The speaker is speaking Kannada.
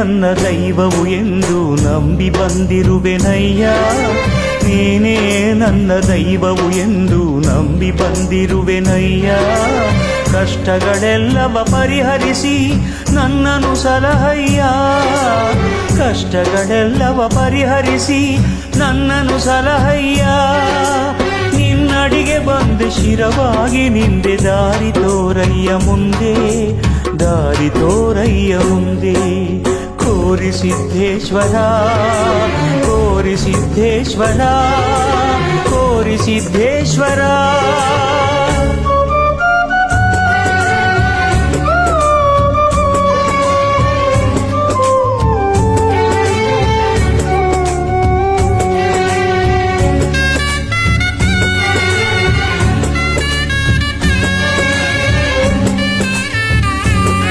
ನನ್ನ ದೈವವು ಎಂದು ನಂಬಿ ಬಂದಿರುವೆನಯ್ಯ. ನೀನೇ ನನ್ನ ದೈವವು ಎಂದು ನಂಬಿ ಬಂದಿರುವೆನಯ್ಯ. ಕಷ್ಟಗಳೆಲ್ಲವ ಪರಿಹರಿಸಿ ನನ್ನನು ಸಲಹಯ್ಯ. ಕಷ್ಟಗಳೆಲ್ಲವ ಪರಿಹರಿಸಿ ನನ್ನನು ಸಲಹಯ್ಯ. ನಿನ್ನಡಿಗೆ ಬಂದು ಶಿರವಾಗಿ ನಿಂದೆ ದಾರಿ ತೋರಯ್ಯ ಮುಂದೆ, ದಾರಿ ತೋರಯ್ಯ ಮುಂದೆ. ಕೋರಿ ಸಿದ್ದೇಶ್ವರ, ಕೋರಿ ಸಿದ್ದೇಶ್ವರ, ಕೋರಿ ಸಿದ್ದೇಶ್ವರ.